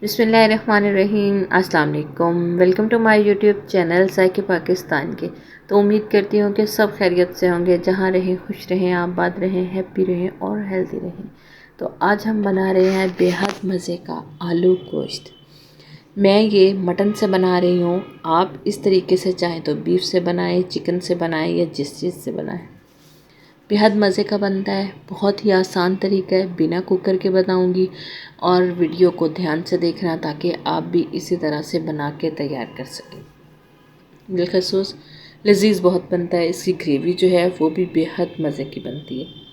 बिस्मिल्लाहिर्रहमानिर्रहीम। अस्सलाम वालेकुम। Welcome to my YouTube channel ज़ायके पाकिस्तान के। तो उम्मीद करती हूँ कि सब खैरियत से होंगे, जहाँ रहें खुश रहें, आबाद रहें, हैप्पी रहें और हेल्दी रहें। तो आज हम बना रहे हैं बेहद मज़े का आलू गोश्त। मैं ये मटन से बना रही हूँ। आप इस तरीके से चाहें तो बीफ से बनाएं, चिकन से बनाएं या जिस चीज़ से बनाएं, बेहद मज़े का बनता है। बहुत ही आसान तरीका है, बिना कुकर के बनाऊंगी। और वीडियो को ध्यान से देखना ताकि आप भी इसी तरह से बना के तैयार कर सकें। बिलखसूस लजीज बहुत बनता है। इसकी ग्रेवी जो है वो भी बेहद मज़े की बनती है।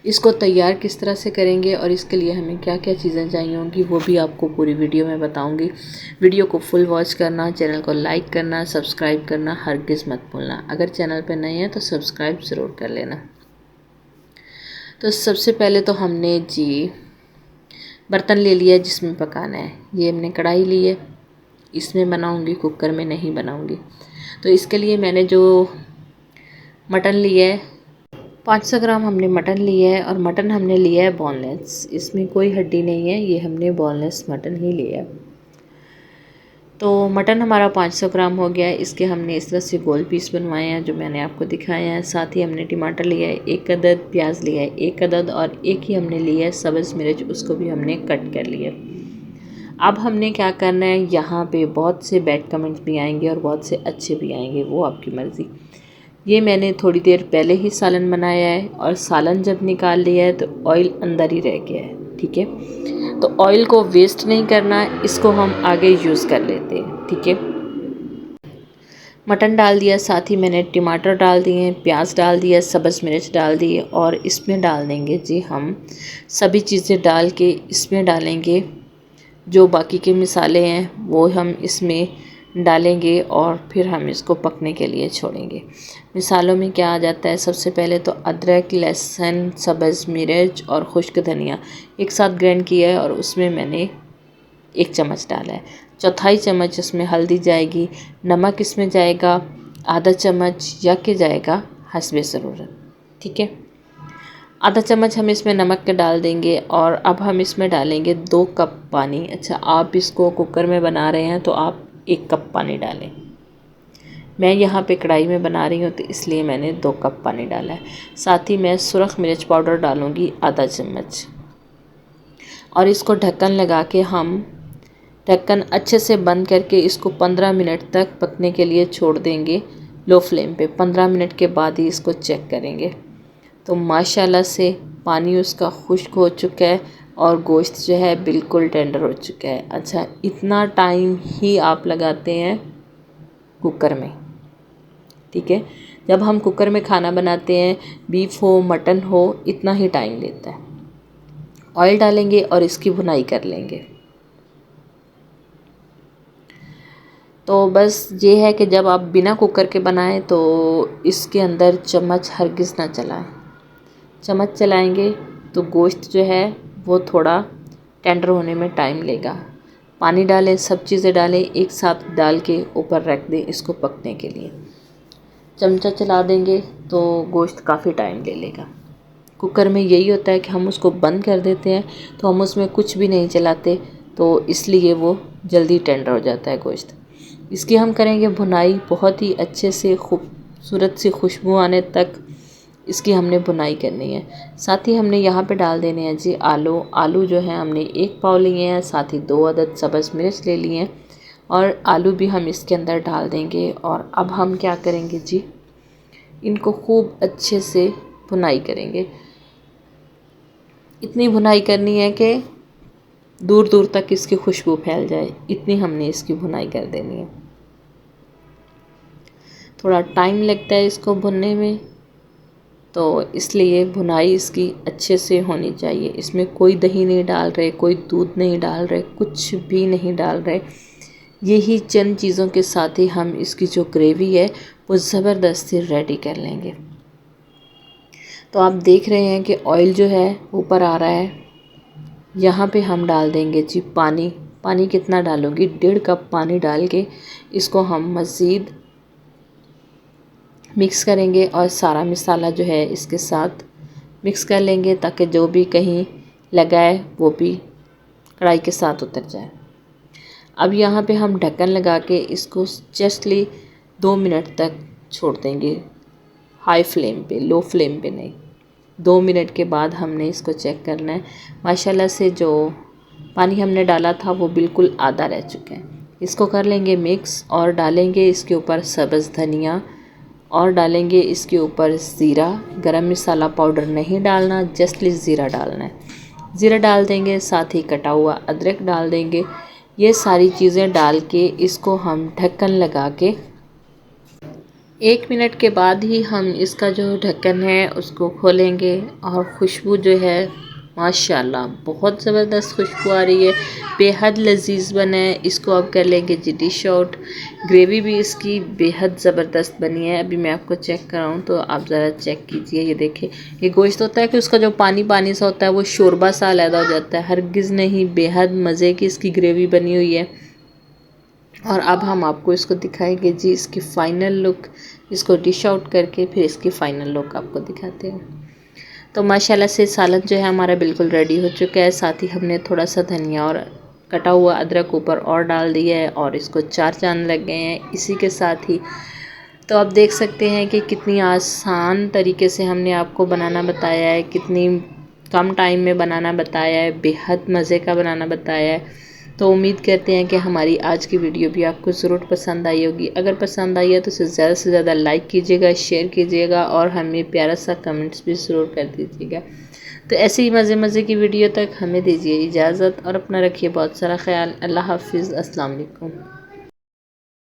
इसको तैयार किस तरह से करेंगे और इसके लिए हमें क्या क्या चीज़ें चाहिए होंगी वो भी आपको पूरी वीडियो में बताऊंगी। वीडियो को फुल वॉच करना, चैनल को लाइक करना, सब्सक्राइब करना हरगिज़ मत भूलना। अगर चैनल पर नए हैं तो सब्सक्राइब ज़रूर कर लेना। तो सबसे पहले तो हमने जी बर्तन ले लिया जिसमें पकाना है। ये हमने कढ़ाई ली है, इसमें बनाऊंगी, कुकर में नहीं बनाऊंगी। तो इसके लिए मैंने जो मटन लिया है, 500 ग्राम हमने मटन लिया है। और मटन हमने लिया है बोनलेस, इसमें कोई हड्डी नहीं है, ये हमने बोनलेस मटन ही लिया है। तो मटन हमारा 500 ग्राम हो गया है। इसके हमने इस तरह से गोल पीस बनवाए हैं जो मैंने आपको दिखाया है। साथ ही हमने टमाटर लिया है 1 अदद, प्याज लिया है 1 अदद और एक ही हमने लिया है सब्ज़ मिर्च, उसको भी हमने कट कर लिया। अब हमने क्या करना है, यहाँ पे बहुत से बैड कमेंट्स भी आएंगे और बहुत से अच्छे भी आएंगे, वो आपकी मर्ज़ी। ये मैंने थोड़ी देर पहले ही सालन बनाया है और सालन जब निकाल लिया है तो ऑयल अंदर ही रह गया है, ठीक है। तो ऑयल को वेस्ट नहीं करना, इसको हम आगे यूज़ कर लेते हैं, ठीक है। मटन डाल दिया, साथ ही मैंने टमाटर डाल दिए, प्याज डाल दिया, सब्ज़ मिर्च डाल दिए और इसमें डाल देंगे जी हम सभी चीज़ें डाल के इसमें डालेंगे जो बाकी के मसाले हैं वो हम इसमें डालेंगे और फिर हम इसको पकने के लिए छोड़ेंगे। मसालों में क्या आ जाता है, सबसे पहले तो अदरक, लहसुन, सब्ज़ मिर्च और खुश्क धनिया एक साथ ग्राइंड किया है और उसमें मैंने 1 चम्मच डाला है। चौथाई चम्मच इसमें हल्दी जाएगी, नमक इसमें जाएगा आधा चम्मच या के जाएगा हस्बे ज़रूरत, ठीक है। आधा चम्मच हम इसमें नमक के डाल देंगे और अब हम इसमें डालेंगे 2 कप पानी। अच्छा, आप इसको कुकर में बना रहे हैं तो आप 1 कप पानी डालें। मैं यहाँ पे कढ़ाई में बना रही हूँ तो इसलिए मैंने 2 कप पानी डाला है। साथ ही मैं सुरख मिर्च पाउडर डालूँगी आधा चम्मच और इसको ढक्कन लगा के हम ढक्कन अच्छे से बंद करके इसको 15 मिनट तक पकने के लिए छोड़ देंगे लो फ्लेम पे। 15 मिनट के बाद ही इसको चेक करेंगे। तो माशाल्लाह से पानी उसका खुश्क हो चुका है और गोश्त जो है बिल्कुल टेंडर हो चुका है। अच्छा, इतना टाइम ही आप लगाते हैं कुकर में, ठीक है। जब हम कुकर में खाना बनाते हैं, बीफ हो मटन हो, इतना ही टाइम लेता है। ऑयल डालेंगे और इसकी भुनाई कर लेंगे। तो बस ये है कि जब आप बिना कुकर के बनाएं तो इसके अंदर चम्मच हरगिज़ ना चलाएं। चम्मच चलाएंगे तो गोश्त जो है वो थोड़ा टेंडर होने में टाइम लेगा। पानी डालें, सब चीज़ें डालें, एक साथ डाल के ऊपर रख दें इसको पकने के लिए। चमचा चला देंगे तो गोश्त काफ़ी टाइम ले लेगा। कुकर में यही होता है कि हम उसको बंद कर देते हैं तो हम उसमें कुछ भी नहीं चलाते, तो इसलिए वो जल्दी टेंडर हो जाता है गोश्त। इसकी हम करेंगे भुनाई बहुत ही अच्छे से, खूबसूरत सी खुशबू आने तक इसकी हमने भुनाई करनी है। साथ ही हमने यहाँ पे डाल देने हैं जी आलू। आलू जो है हमने 1 पाव लिए हैं, साथ ही 2 अदद सब्ज़ मिर्च ले लिए हैं और आलू भी हम इसके अंदर डाल देंगे। और अब हम क्या करेंगे जी, इनको खूब अच्छे से भुनाई करेंगे। इतनी भुनाई करनी है कि दूर दूर तक इसकी खुशबू फैल जाए, इतनी हमने इसकी भुनाई कर देनी है। थोड़ा टाइम लगता है इसको भुनने में, तो इसलिए भुनाई इसकी अच्छे से होनी चाहिए। इसमें कोई दही नहीं डाल रहे, कोई दूध नहीं डाल रहे, कुछ भी नहीं डाल रहे। यही चंद चीज़ों के साथ ही हम इसकी जो ग्रेवी है वो ज़बरदस्ती रेडी कर लेंगे। तो आप देख रहे हैं कि ऑयल जो है ऊपर आ रहा है। यहाँ पे हम डाल देंगे जी पानी। पानी कितना डालूँगी, 1.5 कप पानी डाल के इसको हम मज़ीद मिक्स करेंगे और सारा मसाला जो है इसके साथ मिक्स कर लेंगे ताकि जो भी कहीं लगा है वो भी कढ़ाई के साथ उतर जाए। अब यहाँ पे हम ढक्कन लगा के इसको जस्टली 2 मिनट तक छोड़ देंगे, हाई फ्लेम पे, लो फ्लेम पे नहीं। 2 मिनट के बाद हमने इसको चेक करना है। माशाल्लाह से जो पानी हमने डाला था वो बिल्कुल आधा रह चुका है। इसको कर लेंगे मिक्स और डालेंगे इसके ऊपर सब्ज़ धनिया और डालेंगे इसके ऊपर ज़ीरा। गरम मसाला पाउडर नहीं डालना, जस्टली ज़ीरा डालना है। ज़ीरा डाल देंगे, साथ ही कटा हुआ अदरक डाल देंगे। ये सारी चीज़ें डाल के इसको हम ढक्कन लगा के 1 मिनट के बाद ही हम इसका जो ढक्कन है उसको खोलेंगे और खुशबू जो है माशाल्लाह बहुत ज़बरदस्त खुशबू आ रही है, बेहद लजीज बना है। इसको अब कर लेंगे जी डिश आउट। ग्रेवी भी इसकी बेहद ज़बरदस्त बनी है। अभी मैं आपको चेक कराऊँ तो आप ज़रा चेक कीजिए। ये देखिए, ये गोश्त होता है कि उसका जो पानी पानी सा होता है वो शोरबा सा अलहदा हो जाता है, हरगिज़ नहीं, बेहद मज़े की इसकी ग्रेवी बनी हुई है। और अब हम आपको इसको दिखाएंगे जी इसकी फ़ाइनल लुक। इसको डिश आउट करके फिर इसकी फ़ाइनल लुक आपको दिखाते हैं। तो माशाल्लाह से सालन जो है हमारा बिल्कुल रेडी हो चुका है। साथ ही हमने थोड़ा सा धनिया और कटा हुआ अदरक ऊपर और डाल दिया है और इसको 4 चांद लग गए हैं इसी के साथ ही। तो आप देख सकते हैं कि कितनी आसान तरीके से हमने आपको बनाना बताया है, कितनी कम टाइम में बनाना बताया है, बेहद मज़े का बनाना बताया है। तो उम्मीद करते हैं कि हमारी आज की वीडियो भी आपको ज़रूर पसंद आई होगी। अगर पसंद आई है तो इसे ज़्यादा से ज़्यादा लाइक कीजिएगा, शेयर कीजिएगा और हमें प्यारा सा कमेंट्स भी ज़रूर कर दीजिएगा। तो ऐसे ही मज़े मज़े की वीडियो तक हमें दीजिए इजाज़त और अपना रखिए बहुत सारा ख्याल। अल्लाह हाफिज़, अस्सलाम वालेकुम।